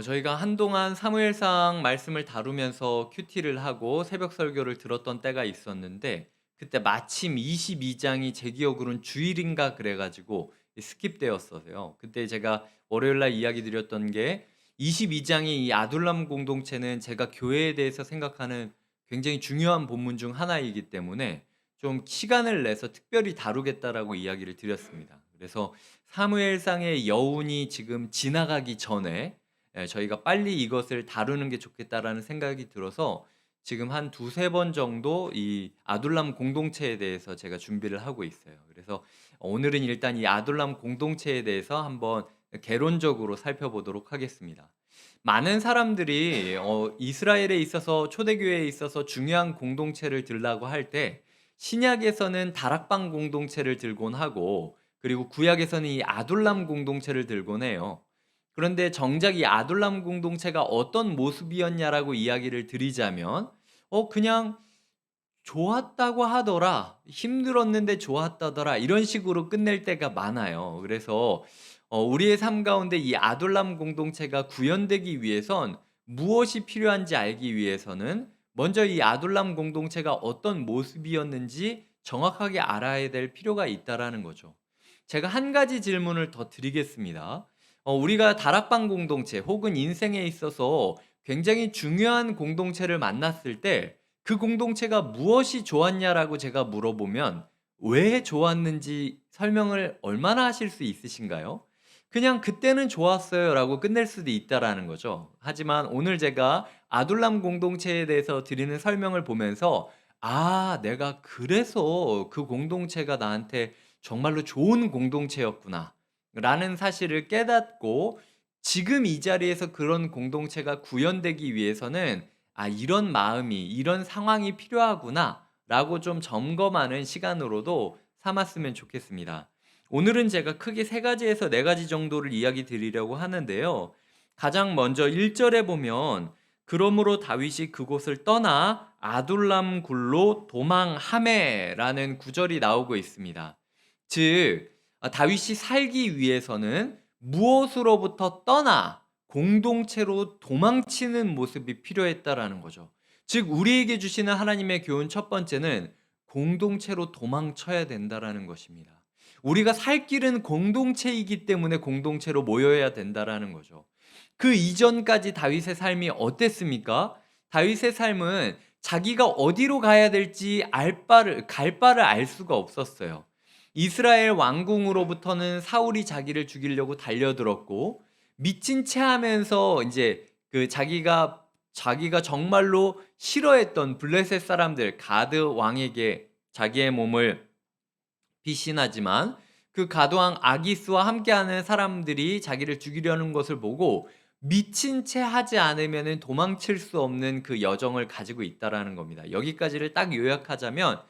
저희가 한동안 사무엘상 말씀을 다루면서 큐티를 하고 새벽 설교를 들었던 때가 있었는데 그때 마침 22장이 제 기억으로는 주일인가 그래 가지고 스킵되었어요. 그때 제가 월요일 날 이야기 드렸던 게 22장이 이 아둘람 공동체는 제가 교회에 대해서 생각하는 굉장히 중요한 본문 중 하나이기 때문에 좀 시간을 내서 특별히 다루겠다라고 이야기를 드렸습니다. 그래서 사무엘상의 여운이 지금 지나가기 전에 저희가 빨리 이것을 다루는 게 좋겠다라는 생각이 들어서 지금 한 두세 번 정도 이 아둘람 공동체에 대해서 제가 준비를 하고 있어요. 그래서 오늘은 일단 이 아둘람 공동체에 대해서 한번 개론적으로 살펴보도록 하겠습니다. 많은 사람들이 이스라엘에 있어서 초대교회에 있어서 중요한 공동체를 들라고 할 때 신약에서는 다락방 공동체를 들곤 하고 그리고 구약에서는 이 아둘람 공동체를 들곤 해요. 그런데 정작 이 아둘람 공동체가 어떤 모습이었냐라고 이야기를 드리자면 그냥 좋았다고 하더라. 힘들었는데 좋았다더라. 이런 식으로 끝낼 때가 많아요. 그래서 우리의 삶 가운데 이 아둘람 공동체가 구현되기 위해선 무엇이 필요한지 알기 위해서는 먼저 이 아둘람 공동체가 어떤 모습이었는지 정확하게 알아야 될 필요가 있다라는 거죠. 제가 한 가지 질문을 더 드리겠습니다. 우리가 다락방 공동체 혹은 인생에 있어서 굉장히 중요한 공동체를 만났을 때 그 공동체가 무엇이 좋았냐라고 제가 물어보면 왜 좋았는지 설명을 얼마나 하실 수 있으신가요? 그냥 그때는 좋았어요라고 끝낼 수도 있다라는 거죠. 하지만 오늘 제가 아둘람 공동체에 대해서 드리는 설명을 보면서 내가 그래서 그 공동체가 나한테 정말로 좋은 공동체였구나. 라는 사실을 깨닫고 지금 이 자리에서 그런 공동체가 구현되기 위해서는 이런 마음이, 이런 상황이 필요하구나. 라고 좀 점검하는 시간으로도 삼았으면 좋겠습니다. 오늘은 제가 크게 세 가지에서 네 가지 정도를 이야기 드리려고 하는데요. 가장 먼저 1절에 보면 그러므로 다윗이 그곳을 떠나 아둘람 굴로 도망하매라는 구절이 나오고 있습니다. 즉 다윗이 살기 위해서는 무엇으로부터 떠나 공동체로 도망치는 모습이 필요했다라는 거죠. 즉 우리에게 주시는 하나님의 교훈 첫 번째는 공동체로 도망쳐야 된다라는 것입니다. 우리가 살 길은 공동체이기 때문에 공동체로 모여야 된다라는 거죠. 그 이전까지 다윗의 삶이 어땠습니까? 다윗의 삶은 자기가 어디로 가야 될지 갈 바를 알 수가 없었어요. 이스라엘 왕궁으로부터는 사울이 자기를 죽이려고 달려들었고 미친 채 하면서 이제 그 자기가 정말로 싫어했던 블레셋 사람들 가드 왕에게 자기의 몸을 비신하지만 그 가도왕 아기스와 함께하는 사람들이 자기를 죽이려는 것을 보고 미친 채 하지 않으면 도망칠 수 없는 그 여정을 가지고 있다라는 겁니다. 여기까지를 딱 요약하자면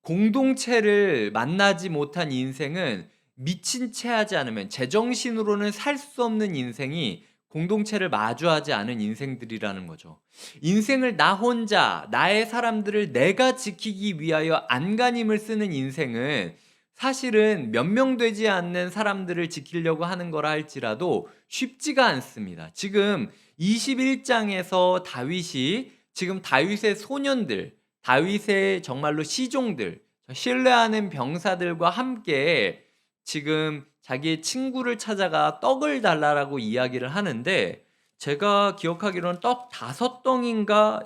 공동체를 만나지 못한 인생은 미친 채 하지 않으면 제정신으로는 살 수 없는 인생이 공동체를 마주하지 않은 인생들이라는 거죠. 인생을 나 혼자, 나의 사람들을 내가 지키기 위하여 안간힘을 쓰는 인생은 사실은 몇 명 되지 않는 사람들을 지키려고 하는 거라 할지라도 쉽지가 않습니다. 지금 21장에서 다윗이 지금 다윗의 소년들, 다윗의 정말로 시종들, 신뢰하는 병사들과 함께 지금 자기의 친구를 찾아가 떡을 달라라고 이야기를 하는데 제가 기억하기로는 떡 5덩인가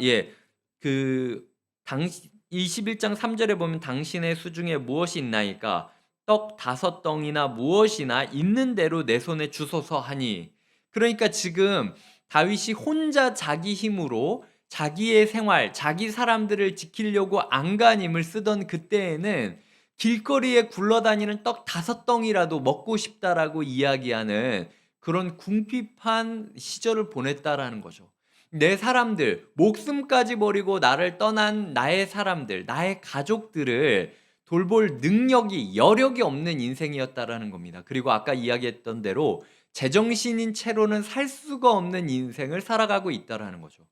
그 당시 21장 3절에 보면 당신의 수중에 무엇이 있나이까 떡 5덩이나 무엇이나 있는 대로 내 손에 주소서 하니 그러니까 지금 다윗이 혼자 자기 힘으로 자기의 생활, 자기 사람들을 지키려고 안간힘을 쓰던 그때에는 길거리에 굴러다니는 떡 5덩이라도 먹고 싶다라고 이야기하는 그런 궁핍한 시절을 보냈다라는 거죠. 내 사람들, 목숨까지 버리고 나를 떠난 나의 사람들, 나의 가족들을 돌볼 능력이, 여력이 없는 인생이었다라는 겁니다. 그리고 아까 이야기했던 대로 제정신인 채로는 살 수가 없는 인생을 살아가고 있다라는 거죠.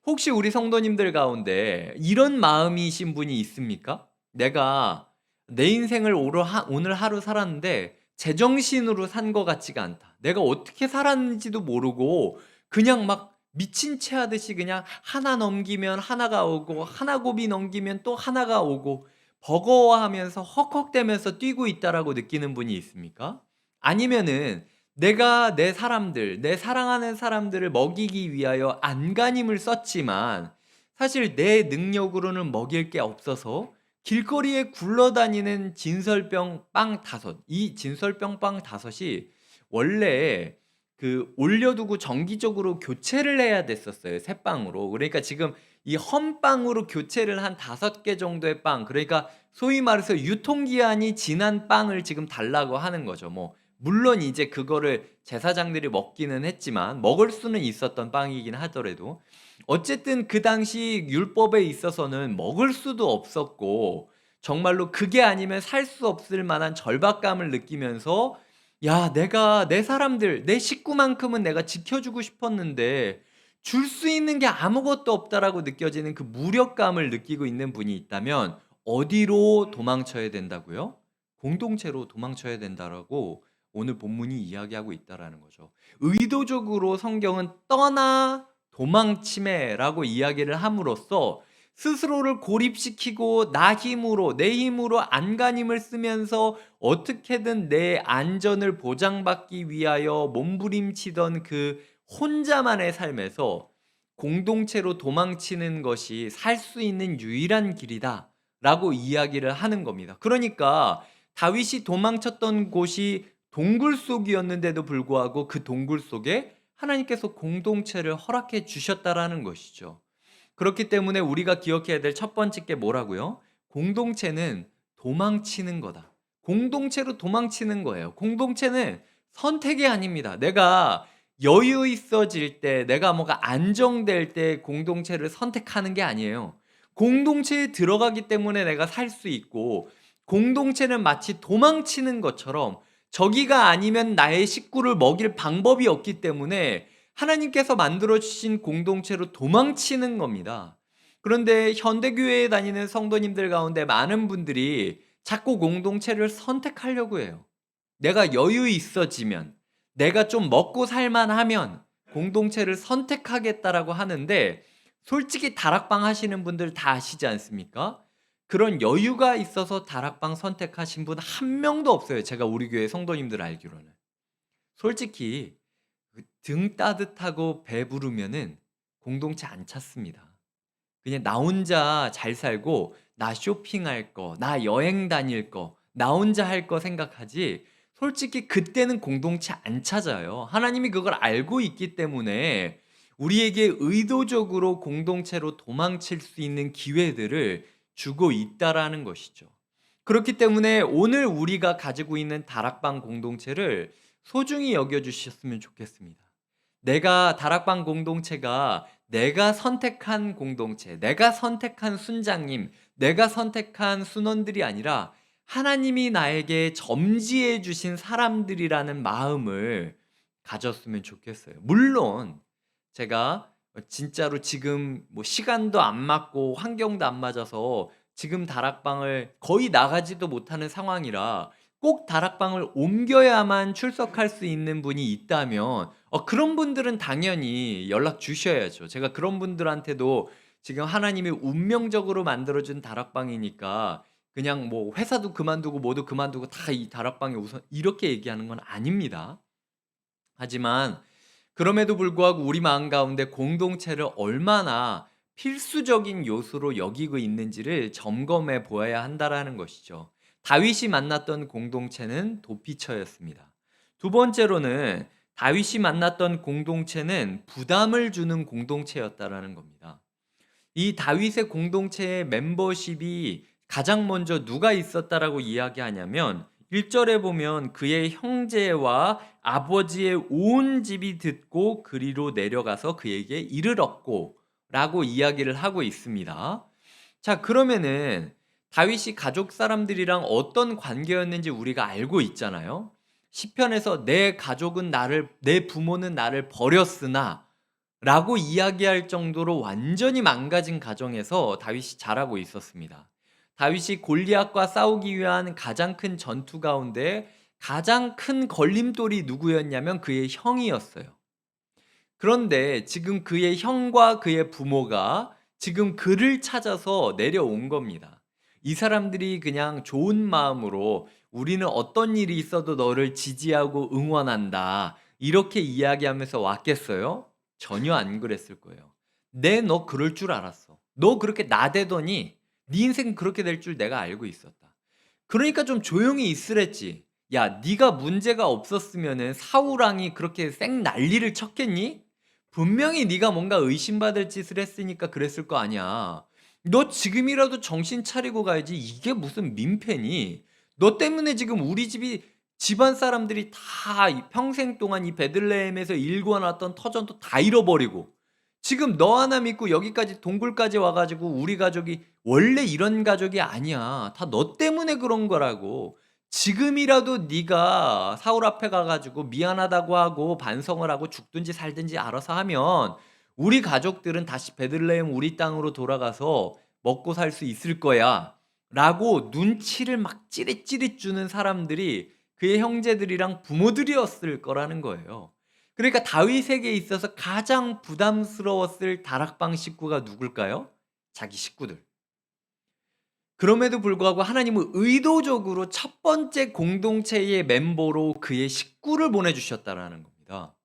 혹시 우리 성도님들 가운데 이런 마음이신 분이 있습니까? 내가 내 인생을 오늘 하루 살았는데 제정신으로 산 것 같지가 않다. 내가 어떻게 살았는지도 모르고 그냥 막 미친 채 하듯이 그냥 하나 넘기면 하나가 오고 하나 곱이 넘기면 또 하나가 오고 버거워하면서 헉헉대면서 뛰고 있다라고 느끼는 분이 있습니까? 아니면은 내가 내 사람들, 내 사랑하는 사람들을 먹이기 위하여 안간힘을 썼지만 사실 내 능력으로는 먹일 게 없어서 길거리에 굴러다니는 진설병 빵 다섯, 이 진설병 빵 다섯이 원래 올려두고 정기적으로 교체를 해야 됐었어요, 새 빵으로. 그러니까 지금 이 헌빵으로 교체를 한 5개 정도의 빵, 그러니까 소위 말해서 유통기한이 지난 빵을 지금 달라고 하는 거죠. 뭐 물론 이제 그거를 제사장들이 먹기는 했지만 먹을 수는 있었던 빵이긴 하더라도 어쨌든 그 당시 율법에 있어서는 먹을 수도 없었고 정말로 그게 아니면 살 수 없을 만한 절박감을 느끼면서 야, 내가 내 사람들, 내 식구만큼은 내가 지켜주고 싶었는데 줄 수 있는 게 아무것도 없다라고 느껴지는 그 무력감을 느끼고 있는 분이 있다면 어디로 도망쳐야 된다고요? 공동체로 도망쳐야 된다라고 오늘 본문이 이야기하고 있다라는 거죠. 의도적으로 성경은 떠나 도망치매라고 이야기를 함으로써 스스로를 고립시키고 나 힘으로 내 힘으로 안간힘을 쓰면서 어떻게든 내 안전을 보장받기 위하여 몸부림치던 그 혼자만의 삶에서 공동체로 도망치는 것이 살 수 있는 유일한 길이다 라고 이야기를 하는 겁니다. 그러니까 다윗이 도망쳤던 곳이 동굴 속이었는데도 불구하고 그 동굴 속에 하나님께서 공동체를 허락해 주셨다라는 것이죠. 그렇기 때문에 우리가 기억해야 될 첫 번째 게 뭐라고요? 공동체는 도망치는 거다. 공동체로 도망치는 거예요. 공동체는 선택이 아닙니다. 내가 여유 있어질 때, 내가 뭐가 안정될 때 공동체를 선택하는 게 아니에요. 공동체에 들어가기 때문에 내가 살 수 있고, 공동체는 마치 도망치는 것처럼 저기가 아니면 나의 식구를 먹일 방법이 없기 때문에 하나님께서 만들어 주신 공동체로 도망치는 겁니다. 그런데 현대교회에 다니는 성도님들 가운데 많은 분들이 자꾸 공동체를 선택하려고 해요. 내가 여유 있어지면, 내가 좀 먹고 살만하면 공동체를 선택하겠다라고 하는데 솔직히 다락방 하시는 분들 다 아시지 않습니까? 그런 여유가 있어서 다락방 선택하신 분 한 명도 없어요. 제가 우리 교회 성도님들 알기로는. 솔직히 등 따뜻하고 배부르면은 공동체 안 찾습니다. 그냥 나 혼자 잘 살고 나 쇼핑할 거, 나 여행 다닐 거, 나 혼자 할 거 생각하지 솔직히 그때는 공동체 안 찾아요. 하나님이 그걸 알고 있기 때문에 우리에게 의도적으로 공동체로 도망칠 수 있는 기회들을 주고 있다라는 것이죠. 그렇기 때문에 오늘 우리가 가지고 있는 다락방 공동체를 소중히 여겨주셨으면 좋겠습니다. 내가 다락방 공동체가 내가 선택한 공동체, 내가 선택한 순장님, 내가 선택한 순원들이 아니라 하나님이 나에게 점지해 주신 사람들이라는 마음을 가졌으면 좋겠어요. 물론 제가 진짜로 지금 뭐 시간도 안 맞고 환경도 안 맞아서 지금 다락방을 거의 나가지도 못하는 상황이라 꼭 다락방을 옮겨야만 출석할 수 있는 분이 있다면 그런 분들은 당연히 연락 주셔야죠. 제가 그런 분들한테도 지금 하나님이 운명적으로 만들어준 다락방이니까 그냥 뭐 회사도 그만두고 뭐도 그만두고 다 이 다락방에 우선 이렇게 얘기하는 건 아닙니다. 하지만 그럼에도 불구하고 우리 마음 가운데 공동체를 얼마나 필수적인 요소로 여기고 있는지를 점검해 보아야 한다라는 것이죠. 다윗이 만났던 공동체는 도피처였습니다. 두 번째로는 다윗이 만났던 공동체는 부담을 주는 공동체였다라는 겁니다. 이 다윗의 공동체의 멤버십이 가장 먼저 누가 있었다라고 이야기하냐면 1절에 보면 그의 형제와 아버지의 온 집이 듣고 그리로 내려가서 그에게 이를 얻고 라고 이야기를 하고 있습니다. 자, 그러면은 다윗이 가족 사람들이랑 어떤 관계였는지 우리가 알고 있잖아요. 시편에서 내 가족은 나를, 내 부모는 나를 버렸으나 라고 이야기할 정도로 완전히 망가진 가정에서 다윗이 자라고 있었습니다. 다윗이 골리앗과 싸우기 위한 가장 큰 전투 가운데 가장 큰 걸림돌이 누구였냐면 그의 형이었어요. 그런데 지금 그의 형과 그의 부모가 지금 그를 찾아서 내려온 겁니다. 이 사람들이 그냥 좋은 마음으로 우리는 어떤 일이 있어도 너를 지지하고 응원한다. 이렇게 이야기하면서 왔겠어요? 전혀 안 그랬을 거예요. 너 그럴 줄 알았어. 너 그렇게 나대더니 네 인생 그렇게 될 줄 내가 알고 있었다. 그러니까 좀 조용히 있으랬지. 야, 네가 문제가 없었으면은 사울 왕이 그렇게 쌩 난리를 쳤겠니? 분명히 네가 뭔가 의심받을 짓을 했으니까 그랬을 거 아니야. 너 지금이라도 정신 차리고 가야지. 이게 무슨 민폐니? 너 때문에 지금 우리 집이 집안 사람들이 다 평생 동안 이 베들레헴에서 일궈놨던 터전도 다 잃어버리고 지금 너 하나 믿고 여기까지 동굴까지 와가지고 우리 가족이 원래 이런 가족이 아니야. 다 너 때문에 그런 거라고. 지금이라도 네가 사울 앞에 가가지고 미안하다고 하고 반성을 하고 죽든지 살든지 알아서 하면 우리 가족들은 다시 베들레헴 우리 땅으로 돌아가서 먹고 살 수 있을 거야. 라고 눈치를 막 찌릿찌릿 주는 사람들이 그의 형제들이랑 부모들이었을 거라는 거예요. 그러니까 다윗에게 있어서 가장 부담스러웠을 다락방 식구가 누굴까요? 자기 식구들. 그럼에도 불구하고 하나님은 의도적으로 첫 번째 공동체의 멤버로 그의 식구를 보내주셨다라는 겁니다.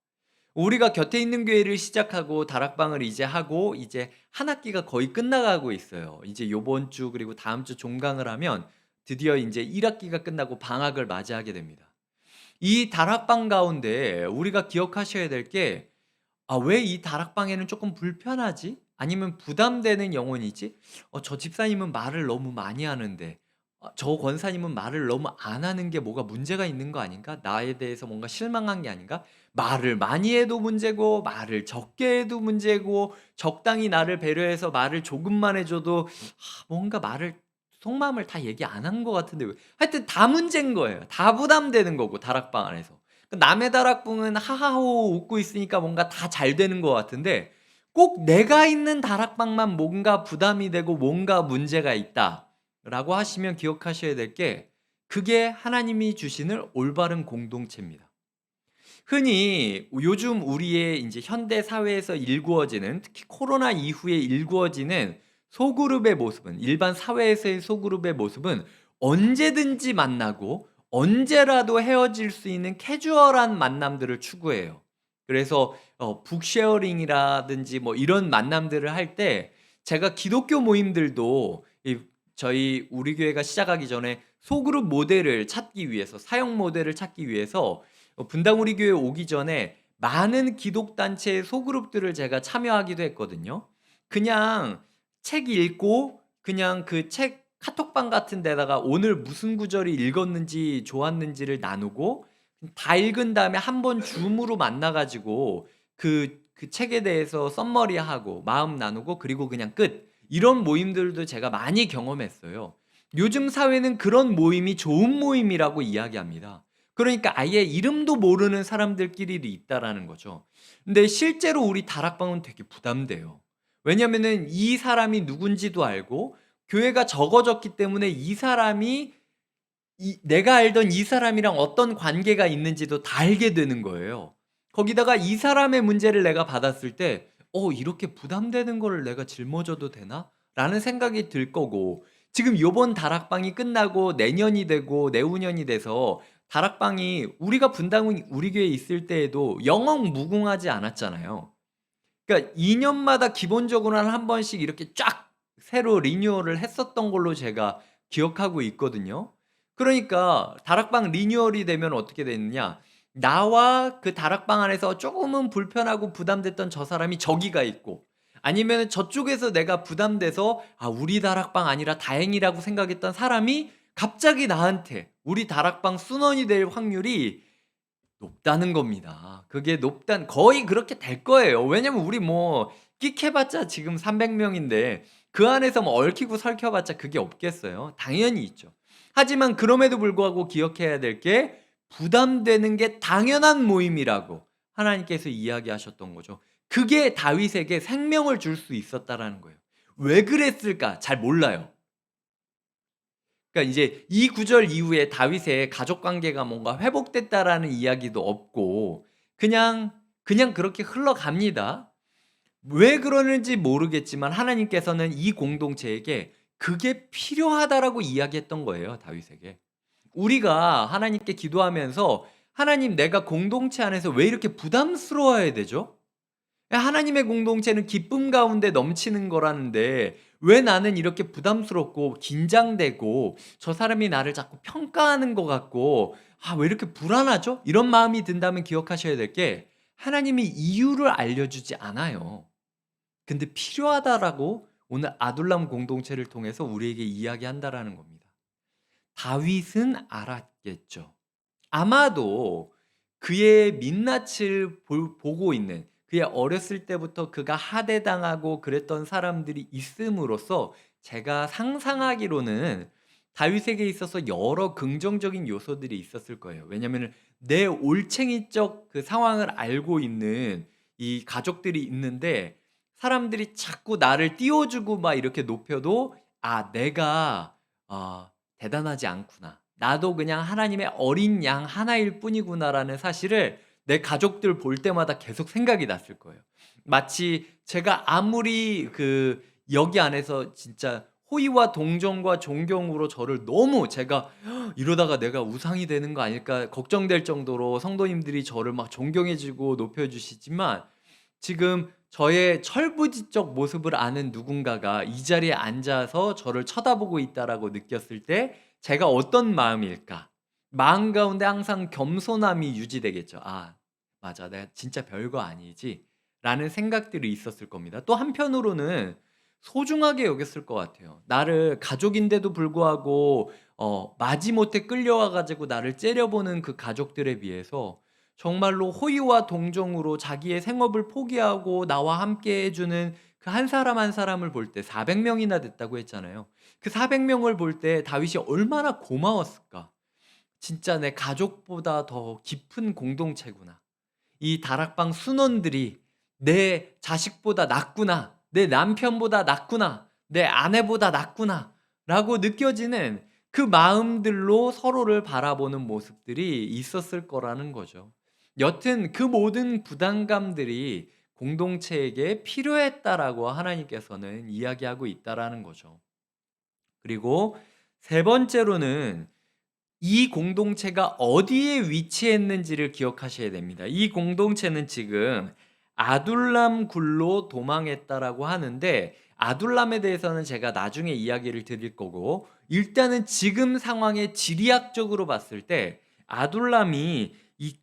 우리가 곁에 있는 교회를 시작하고 다락방을 이제 하고 이제 한 학기가 거의 끝나가고 있어요. 이제 요번 주 그리고 다음 주 종강을 하면 드디어 이제 1학기가 끝나고 방학을 맞이하게 됩니다. 이 다락방 가운데 우리가 기억하셔야 될 게, 아, 왜 이 다락방에는 조금 불편하지? 아니면 부담되는 영혼이지? 저 집사님은 말을 너무 많이 하는데, 저 권사님은 말을 너무 안 하는 게 뭐가 문제가 있는 거 아닌가? 나에 대해서 뭔가 실망한 게 아닌가? 말을 많이 해도 문제고, 말을 적게 해도 문제고, 적당히 나를 배려해서 말을 조금만 해줘도 뭔가 말을 속마음을 다 얘기 안 한 것 같은데 하여튼 다 문제인 거예요. 다 부담되는 거고 다락방 안에서. 남의 다락방은 하하호 웃고 있으니까 뭔가 다 잘 되는 것 같은데 꼭 내가 있는 다락방만 뭔가 부담이 되고 뭔가 문제가 있다라고 하시면 기억하셔야 될 게 그게 하나님이 주시는 올바른 공동체입니다. 흔히 요즘 우리의 이제 현대 사회에서 일구어지는 특히 코로나 이후에 일구어지는 소그룹의 모습은 일반 사회에서의 소그룹의 모습은 언제든지 만나고 언제라도 헤어질 수 있는 캐주얼한 만남들을 추구해요. 그래서 북쉐어링이라든지 뭐 이런 만남들을 할 때 제가 기독교 모임들도 저희 우리 교회가 시작하기 전에 소그룹 모델을 찾기 위해서 사용 모델을 찾기 위해서 분당 우리 교회 오기 전에 많은 기독단체의 소그룹들을 제가 참여하기도 했거든요. 그냥 책 읽고 그냥 그 책 카톡방 같은 데다가 오늘 무슨 구절이 읽었는지 좋았는지를 나누고 다 읽은 다음에 한 번 줌으로 만나가지고 그 책에 대해서 썸머리하고 마음 나누고 그리고 그냥 끝. 이런 모임들도 제가 많이 경험했어요. 요즘 사회는 그런 모임이 좋은 모임이라고 이야기합니다. 그러니까 아예 이름도 모르는 사람들끼리도 있다라는 거죠. 근데 실제로 우리 다락방은 되게 부담돼요. 왜냐면은 이 사람이 누군지도 알고 교회가 적어졌기 때문에 이 사람이 내가 알던 이 사람이랑 어떤 관계가 있는지도 다 알게 되는 거예요. 거기다가 이 사람의 문제를 내가 받았을 때, 이렇게 부담되는 거를 내가 짊어져도 되나? 라는 생각이 들 거고, 지금 요번 다락방이 끝나고 내년이 되고 내후년이 돼서 다락방이 우리가 분당 우리 교회에 있을 때에도 영영 무궁하지 않았잖아요. 그러니까 2년마다 기본적으로는 한 번씩 이렇게 쫙 새로 리뉴얼을 했었던 걸로 제가 기억하고 있거든요. 그러니까 다락방 리뉴얼이 되면 어떻게 되느냐? 나와 그 다락방 안에서 조금은 불편하고 부담됐던 저 사람이 저기가 있고 아니면 저쪽에서 내가 부담돼서 우리 다락방 아니라 다행이라고 생각했던 사람이 갑자기 나한테 우리 다락방 순원이 될 확률이 높다는 겁니다. 그게 거의 그렇게 될 거예요. 왜냐면 우리 뭐 끽해봤자 지금 300명인데 그 안에서 뭐 얽히고 설켜봤자 그게 없겠어요. 당연히 있죠. 하지만 그럼에도 불구하고 기억해야 될 게 부담되는 게 당연한 모임이라고 하나님께서 이야기하셨던 거죠. 그게 다윗에게 생명을 줄 수 있었다라는 거예요. 왜 그랬을까? 잘 몰라요. 그러니까 이제 이 구절 이후에 다윗의 가족 관계가 뭔가 회복됐다라는 이야기도 없고 그냥 그냥 그렇게 흘러갑니다. 왜 그러는지 모르겠지만 하나님께서는 이 공동체에게 그게 필요하다라고 이야기했던 거예요, 다윗에게. 우리가 하나님께 기도하면서 하나님, 내가 공동체 안에서 왜 이렇게 부담스러워야 되죠? 하나님의 공동체는 기쁨 가운데 넘치는 거라는데 왜 나는 이렇게 부담스럽고 긴장되고 저 사람이 나를 자꾸 평가하는 것 같고 왜 이렇게 불안하죠? 이런 마음이 든다면 기억하셔야 될 게 하나님이 이유를 알려주지 않아요. 근데 필요하다라고 오늘 아둘람 공동체를 통해서 우리에게 이야기한다라는 겁니다. 다윗은 알았겠죠. 아마도 그의 민낯을 보고 있는, 그의 어렸을 때부터 그가 하대당하고 그랬던 사람들이 있음으로써 제가 상상하기로는 다윗에게 있어서 여러 긍정적인 요소들이 있었을 거예요. 왜냐하면 내 올챙이적 그 상황을 알고 있는 이 가족들이 있는데 사람들이 자꾸 나를 띄워주고 막 이렇게 높여도 내가 대단하지 않구나. 나도 그냥 하나님의 어린 양 하나일 뿐이구나라는 사실을 내 가족들 볼 때마다 계속 생각이 났을 거예요. 마치 제가 아무리 여기 안에서 진짜 호의와 동정과 존경으로 저를 너무 제가 이러다가 내가 우상이 되는 거 아닐까 걱정될 정도로 성도님들이 저를 막 존경해 주고 높여 주시지만 지금 저의 철부지적 모습을 아는 누군가가 이 자리에 앉아서 저를 쳐다보고 있다라고 느꼈을 때 제가 어떤 마음일까? 마음 가운데 항상 겸손함이 유지되겠죠. '맞아. 내가 진짜 별거 아니지.' 라는 생각들이 있었을 겁니다. 또 한편으로는 소중하게 여겼을 것 같아요. 나를 가족인데도 불구하고 마지못해 끌려와 가지고 나를 째려보는 그 가족들에 비해서 정말로 호의와 동정으로 자기의 생업을 포기하고 나와 함께 해 주는 그 한 사람 한 사람을 볼 때 400 명이나 됐다고 했잖아요. 그 400 명을 볼 때 다윗이 얼마나 고마웠을까. '진짜 내 가족보다 더 깊은 공동체구나. 이 다락방 순원들이 내 자식보다 낫구나. 내 남편보다 낫구나. 내 아내보다 낫구나.'라고 느껴지는 그 마음들로 서로를 바라보는 모습들이 있었을 거라는 거죠. 여튼 그 모든 부담감들이 공동체에게 필요했다라고 하나님께서는 이야기하고 있다라는 거죠. 그리고 세 번째로는 이 공동체가 어디에 위치했는지를 기억하셔야 됩니다. 이 공동체는 지금 아둘람 굴로 도망했다라고 하는데 아둘람에 대해서는 제가 나중에 이야기를 드릴 거고 일단은 지금 상황에 지리학적으로 봤을 때 아둘람이 이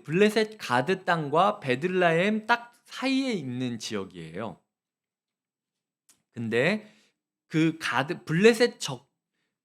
블레셋 가드 땅과 베들레헴 딱 사이에 있는 지역이에요. 근데 그 블레셋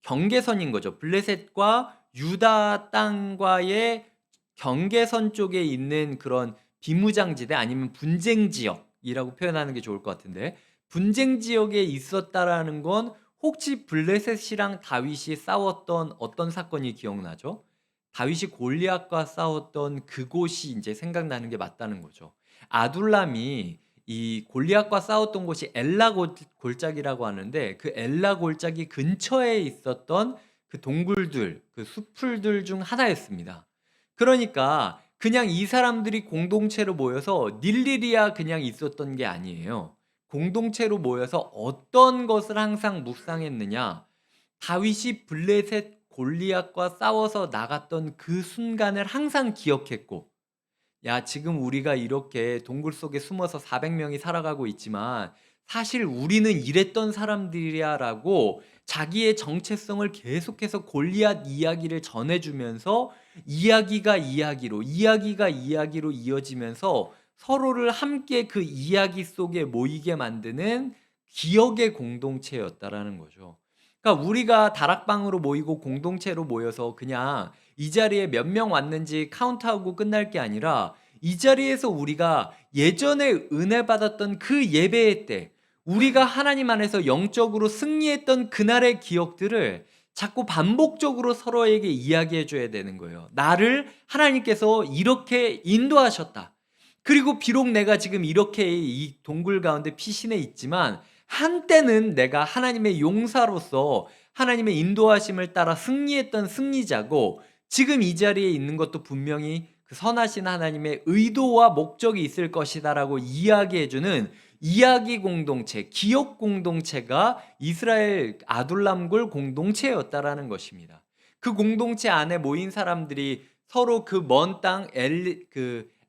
경계선인 거죠. 블레셋과 유다 땅과의 경계선 쪽에 있는 그런 비무장지대 아니면 분쟁 지역이라고 표현하는 게 좋을 것 같은데 분쟁 지역에 있었다라는 건 혹시 블레셋이랑 다윗이 싸웠던 어떤 사건이 기억나죠? 다윗이 골리앗과 싸웠던 그곳이 이제 생각나는 게 맞다는 거죠. 아둘람이 이 골리앗과 싸웠던 곳이 엘라 골짜기라고 하는데 그 엘라 골짜기 근처에 있었던 그 동굴들, 그 숲풀들 중 하나였습니다. 그러니까 그냥 이 사람들이 공동체로 모여서 닐리리아 그냥 있었던 게 아니에요. 공동체로 모여서 어떤 것을 항상 묵상했느냐? 다윗이 블레셋 골리앗과 싸워서 나갔던 그 순간을 항상 기억했고 야, 지금 우리가 이렇게 동굴 속에 숨어서 400 명이 살아가고 있지만 사실 우리는 이랬던 사람들이야라고 자기의 정체성을 계속해서 골리앗 이야기를 전해주면서 이야기가 이야기로 이어지면서 서로를 함께 그 이야기 속에 모이게 만드는 기억의 공동체였다라는 거죠. 그러니까 우리가 다락방으로 모이고 공동체로 모여서 그냥 이 자리에 몇 명 왔는지 카운트하고 끝날 게 아니라 이 자리에서 우리가 예전에 은혜 받았던 그 예배의 때 우리가 하나님 안에서 영적으로 승리했던 그날의 기억들을 자꾸 반복적으로 서로에게 이야기해 줘야 되는 거예요. 나를 하나님께서 이렇게 인도하셨다. 그리고 비록 내가 지금 이렇게 이 동굴 가운데 피신해 있지만 한때는 내가 하나님의 용사로서 하나님의 인도하심을 따라 승리했던 승리자고 지금 이 자리에 있는 것도 분명히 그 선하신 하나님의 의도와 목적이 있을 것이다라고 이야기해 주는 이야기 공동체, 기억 공동체가 이스라엘 아둘람굴 공동체였다라는 것입니다. 그 공동체 안에 모인 사람들이 서로 그 먼 땅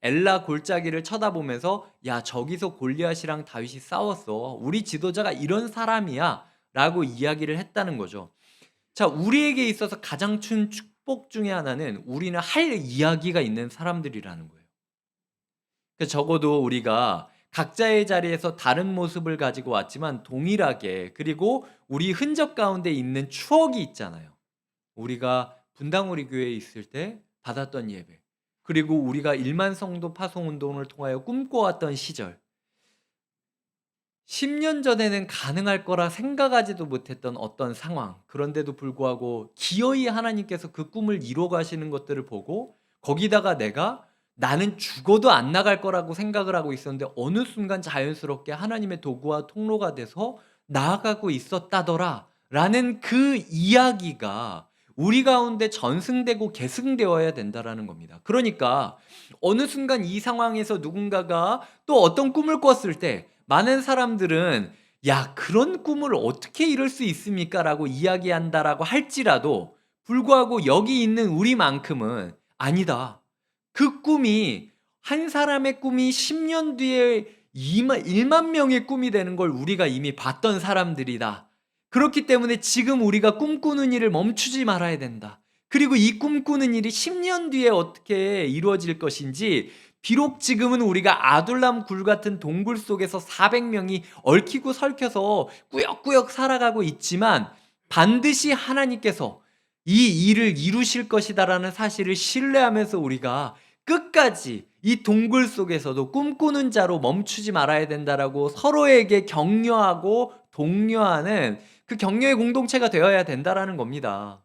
엘라 골짜기를 쳐다보면서 야, 저기서 골리앗이랑 다윗이 싸웠어. 우리 지도자가 이런 사람이야라고 이야기를 했다는 거죠. 자, 우리에게 있어서 가장 큰 축복 중에 하나는 우리는 할 이야기가 있는 사람들이라는 거예요. 적어도 우리가 각자의 자리에서 다른 모습을 가지고 왔지만 동일하게, 그리고 우리 흔적 가운데 있는 추억이 있잖아요. 우리가 분당우리 교회에 있을 때 받았던 예배, 그리고 우리가 1만 성도 파송 운동을 통하여 꿈꿔왔던 시절, 10년 전에는 가능할 거라 생각하지도 못했던 어떤 상황, 그런데도 불구하고 기어이 하나님께서 그 꿈을 이루어 가시는 것들을 보고, 거기다가 내가 나는 죽어도 안 나갈 거라고 생각을 하고 있었는데 어느 순간 자연스럽게 하나님의 도구와 통로가 돼서 나아가고 있었다더라 라는 그 이야기가 우리 가운데 전승되고 계승되어야 된다라는 겁니다. 그러니까 어느 순간 이 상황에서 누군가가 또 어떤 꿈을 꿨을 때 많은 사람들은 야, 그런 꿈을 어떻게 이룰 수 있습니까? 라고 이야기한다라고 할지라도 불구하고 여기 있는 우리만큼은 아니다. 그 꿈이, 한 사람의 꿈이 10년 뒤에 1만 명의 꿈이 되는 걸 우리가 이미 봤던 사람들이다. 그렇기 때문에 지금 우리가 꿈꾸는 일을 멈추지 말아야 된다. 그리고 이 꿈꾸는 일이 10년 뒤에 어떻게 이루어질 것인지, 비록 지금은 우리가 아둘람 굴 같은 동굴 속에서 400명이 얽히고 설켜서 꾸역꾸역 살아가고 있지만 반드시 하나님께서 이 일을 이루실 것이다라는 사실을 신뢰하면서 우리가 끝까지 이 동굴 속에서도 꿈꾸는 자로 멈추지 말아야 된다라고 서로에게 격려하고 독려하는 그 격려의 공동체가 되어야 된다라는 겁니다.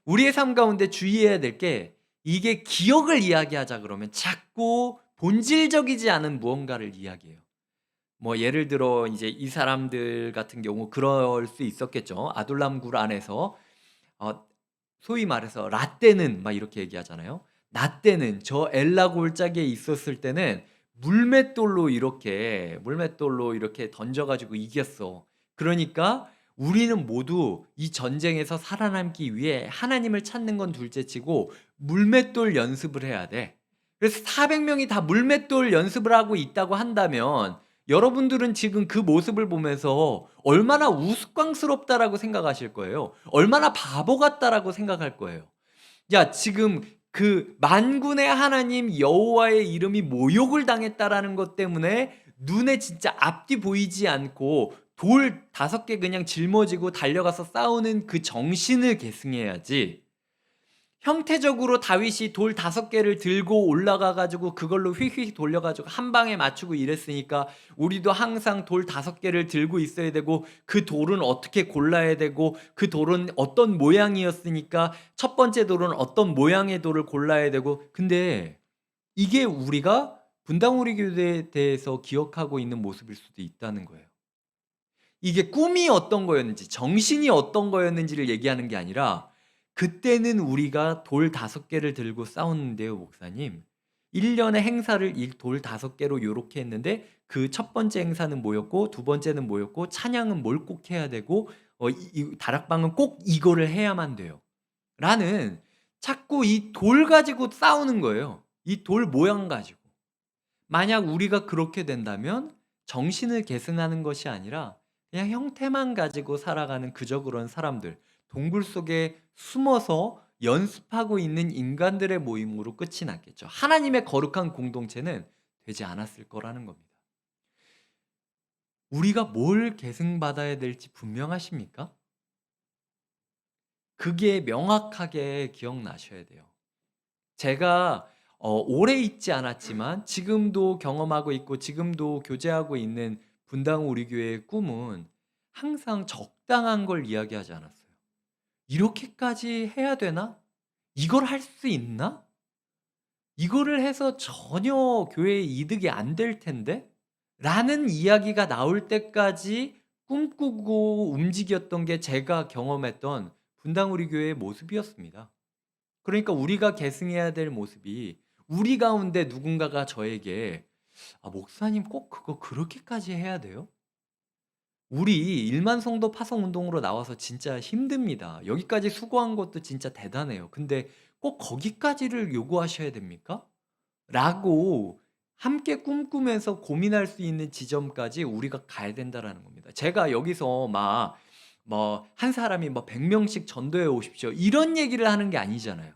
우리의 삶 가운데 주의해야 될 게, 이게 기억을 이야기하자 그러면 자꾸 본질적이지 않은 무언가를 이야기해요. 뭐 예를 들어 이제 이 사람들 같은 경우 그럴 수 있었겠죠. 아둘람 굴 안에서 어, 소위 말해서 라떼는 막 이렇게 얘기하잖아요. 나 때는, 저 엘라 골짜기에 있었을 때는 물맷돌로 이렇게 던져가지고 이겼어. 그러니까 우리는 모두 이 전쟁에서 살아남기 위해 하나님을 찾는 건 둘째치고 물맷돌 연습을 해야 돼. 그래서 400명이 다 물맷돌 연습을 하고 있다고 한다면 여러분들은 지금 그 모습을 보면서 얼마나 우스꽝스럽다라고 생각하실 거예요. 얼마나 바보 같다라고 생각할 거예요. 야, 지금 그 만군의 하나님 여호와의 이름이 모욕을 당했다라는 것 때문에 눈에 진짜 앞뒤 보이지 않고 돌 5개 그냥 짊어지고 달려가서 싸우는 그 정신을 계승해야지. 형태적으로 다윗이 돌 5개를 들고 올라가 가지고 그걸로 휙휙 돌려 가지고 한 방에 맞추고 이랬으니까 우리도 항상 돌 5개를 들고 있어야 되고, 그 돌은 어떻게 골라야 되고, 그 돌은 어떤 모양이었으니까 첫 번째 돌은 어떤 모양의 돌을 골라야 되고. 근데 이게 우리가 분당우리 교회에 대해서 기억하고 있는 모습일 수도 있다는 거예요. 이게 꿈이 어떤 거였는지, 정신이 어떤 거였는지를 얘기하는 게 아니라, 그때는 우리가 돌 5개를 들고 싸웠는데요, 목사님. 1년의 행사를 이 돌 5개로 요렇게 했는데 그 첫 번째 행사는 뭐였고 두 번째는 뭐였고 찬양은 뭘 꼭 해야 되고 이 다락방은 꼭 이거를 해야만 돼요. 라는, 자꾸 이 돌 가지고 싸우는 거예요. 이 돌 모양 가지고. 만약 우리가 그렇게 된다면 정신을 계승하는 것이 아니라 그냥 형태만 가지고 살아가는 그저 그런 사람들, 동굴 속에 숨어서 연습하고 있는 인간들의 모임으로 끝이 났겠죠. 하나님의 거룩한 공동체는 되지 않았을 거라는 겁니다. 우리가 뭘 계승받아야 될지 분명하십니까? 그게 명확하게 기억나셔야 돼요. 제가 오래 있지 않았지만 지금도 경험하고 있고 지금도 교제하고 있는 분당 우리 교회의 꿈은 항상 적당한 걸 이야기하지 않았어요. 이렇게까지 해야 되나? 이걸 할 수 있나? 이거를 해서 전혀 교회에 이득이 안 될 텐데? 라는 이야기가 나올 때까지 꿈꾸고 움직였던 게 제가 경험했던 분당 우리 교회의 모습이었습니다. 그러니까 우리가 계승해야 될 모습이, 우리 가운데 누군가가 저에게 "아 목사님 꼭 그거 그렇게까지 해야 돼요? 우리 1만 성도 파송 운동으로 나와서 진짜 힘듭니다. 여기까지 수고한 것도 진짜 대단해요. 근데 꼭 거기까지를 요구하셔야 됩니까?" 라고 함께 꿈꾸면서 고민할 수 있는 지점까지 우리가 가야 된다라는 겁니다. 제가 여기서 막 뭐 한 사람이 뭐 100 명씩 전도해 오십시오 이런 얘기를 하는 게 아니잖아요.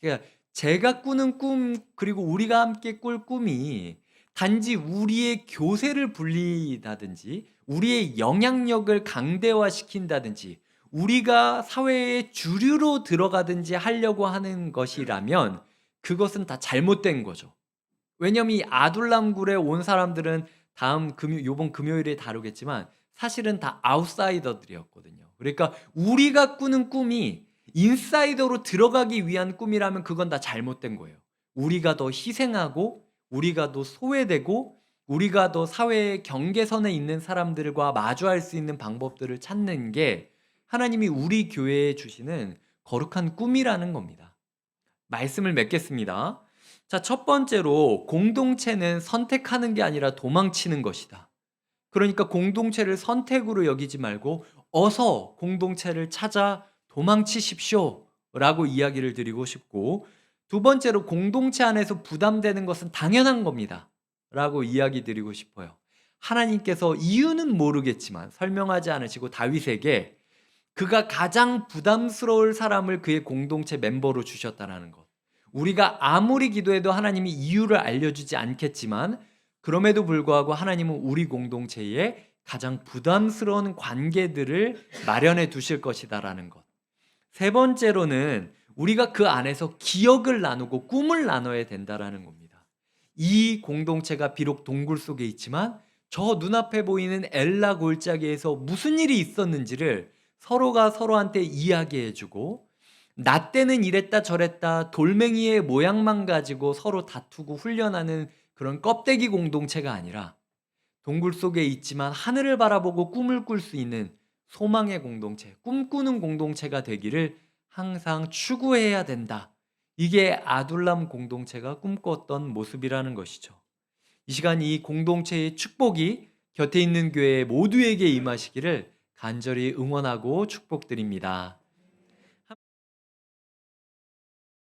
그러니까 제가 꾸는 꿈 그리고 우리가 함께 꿀 꿈이 단지 우리의 교세를 불린다든지 우리의 영향력을 강대화시킨다든지 우리가 사회의 주류로 들어가든지 하려고 하는 것이라면 그것은 다 잘못된 거죠. 왜냐면 이 아둘람굴에 온 사람들은 다음 요번 금요일에 다루겠지만 사실은 다 아웃사이더들이었거든요. 그러니까 우리가 꾸는 꿈이 인사이더로 들어가기 위한 꿈이라면 그건 다 잘못된 거예요. 우리가 더 희생하고 우리가 더 소외되고 우리가 더 사회의 경계선에 있는 사람들과 마주할 수 있는 방법들을 찾는 게 하나님이 우리 교회에 주시는 거룩한 꿈이라는 겁니다. 말씀을 맺겠습니다. 자, 첫 번째로 공동체는 선택하는 게 아니라 도망치는 것이다. 그러니까 공동체를 선택으로 여기지 말고 어서 공동체를 찾아 도망치십시오 라고 이야기를 드리고 싶고, 두 번째로 공동체 안에서 부담되는 것은 당연한 겁니다 라고 이야기 드리고 싶어요. 하나님께서 이유는 모르겠지만 설명하지 않으시고 다윗에게 그가 가장 부담스러울 사람을 그의 공동체 멤버로 주셨다는 것. 우리가 아무리 기도해도 하나님이 이유를 알려주지 않겠지만 그럼에도 불구하고 하나님은 우리 공동체에 가장 부담스러운 관계들을 마련해 두실 것이다라는 것. 세 번째로는 우리가 그 안에서 기억을 나누고 꿈을 나눠야 된다라는 겁니다. 이 공동체가 비록 동굴 속에 있지만 저 눈앞에 보이는 엘라 골짜기에서 무슨 일이 있었는지를 서로가 서로한테 이야기해주고, 나 때는 이랬다 저랬다 돌멩이의 모양만 가지고 서로 다투고 훈련하는 그런 껍데기 공동체가 아니라 동굴 속에 있지만 하늘을 바라보고 꿈을 꿀 수 있는 소망의 공동체, 꿈꾸는 공동체가 되기를 항상 추구해야 된다. 이게 아둘람 공동체가 꿈꿨던 모습이라는 것이죠. 이 시간 이 공동체의 축복이 곁에 있는 교회 모두에게 임하시기를 간절히 응원하고 축복드립니다.